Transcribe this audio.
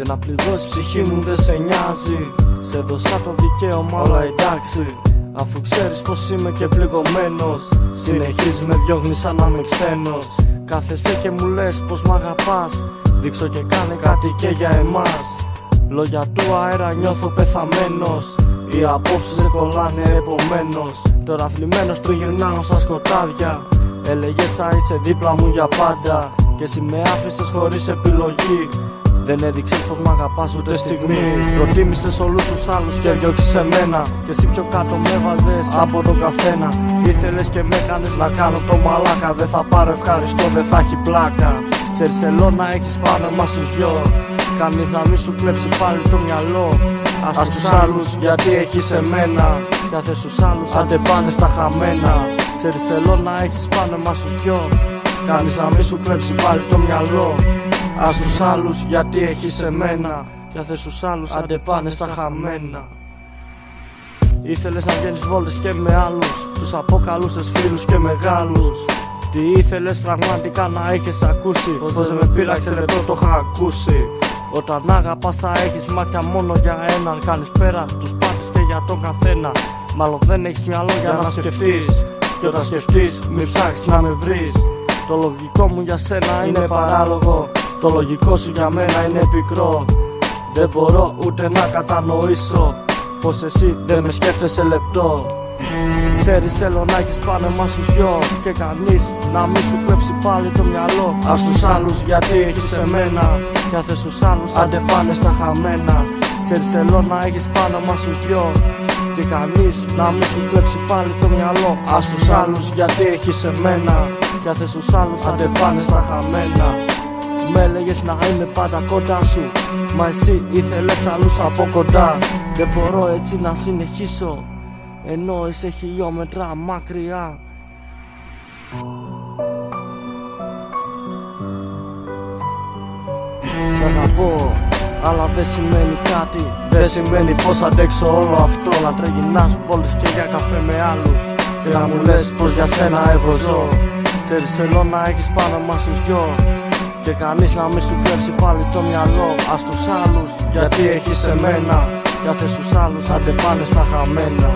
και να πληγώσει ψυχή μου δεν σε νοιάζει. Σε δώσα το δικαίωμα, όλα εντάξει. Αφού ξέρεις πως είμαι και πληγωμένος, συνεχίζεις με διώχνεις σαν να είμαι ξένος. Κάθεσαι και μου λες πως μ' αγαπάς, δείξω και κάνε κάτι και για εμάς. Λόγια του αέρα νιώθω πεθαμένος, οι απόψεις δεν κολλάνε επομένως. Τώρα θλιμμένος τριγυρνάω στα σκοτάδια. Έλεγες θα είσαι δίπλα μου για πάντα, και εσύ με άφησες χωρίς επιλογή. Δεν έδειξες πως μ' αγαπάς ούτε στιγμή. Προτίμησες όλους τους άλλους και διώξεις εμένα, και εσύ πιο κάτω με βάζες από τον καθένα. Ήθελες και με έκανες να κάνω το μαλάκα. Δεν θα πάρω ευχαριστώ, δεν θα έχει πλάκα. Ξέρεις θέλω να έχεις πάνω μας τους δυο, κανείς να μη σου κλέψει πάλι το μυαλό. Ας τους άλλους γιατί έχεις εμένα, κι άθε στους άλλους άντε πάνε στα χαμένα. Ξέρεις θέλω να έχεις πάνω μας τους δυο, κανείς να μη σου κλέψει πάλι το μυαλό. Ας τους άλλους γιατί έχεις εμένα, κι άθε στους άλλους άντε πάνε στα χαμένα. Ήθελες να βγαίνεις βόλτες και με άλλους, τους αποκαλούσες φίλους και μεγάλους. Τι ήθελες πραγματικά να έχεις ακούσει, πως δεν με πείραξε λεπτό το είχα ακούσει. Όταν αγαπάς θα έχεις μάτια μόνο για έναν, κάνεις πέρα τους πάντες και για τον καθένα. Μάλλον δεν έχεις μυαλό για να σκεφτείς, και όταν σκεφτείς μη ψάξεις να με βρεις. Το λογικό μου για σένα είναι παράλογο, το λογικό σου για μένα είναι πικρό. Δεν μπορώ ούτε να κατανοήσω πως εσύ δεν με σκέφτεσαι λεπτό. Ξέρεις θέλω να έχεις πάνω μας τους δυο, και κανείς να μην σου κλέψει πάλι το μυαλό. Ας τους άλλους γιατί έχεις εμένα, κι άθε στους άλλους άντε πάνε στα χαμένα. Ξέρεις θέλω να έχεις πάνω μας τους δυο, και κανείς να μην σου κλέψει πάλι το μυαλό. Ας τους άλλους γιατί έχεις εμένα, κι άθε στους άλλους άντε πάνε στα χαμένα. Με έλεγες να είμαι πάντα κοντά σου, μα εσύ ήθελες άλλους από κοντά. Δεν μπορώ έτσι να συνεχίσω, ενώ είσαι χιλιόμετρα μακριά. Σ' αγαπώ, αλλά δεν σημαίνει κάτι. Δεν σημαίνει πως αντέξω όλο αυτό. Να τρεγυρνάς βόλτες και για καφέ με άλλους, και να μου λες πως για σένα εγώ ζω. Ξέρεις θέλω να έχεις πάνω μας τους δυο, και κανείς να μην σου κλέψει πάλι το μυαλό. Ας τους άλλους γιατί έχεις εμένα, κι άθε στους άλλους άντε πάνε στα χαμένα.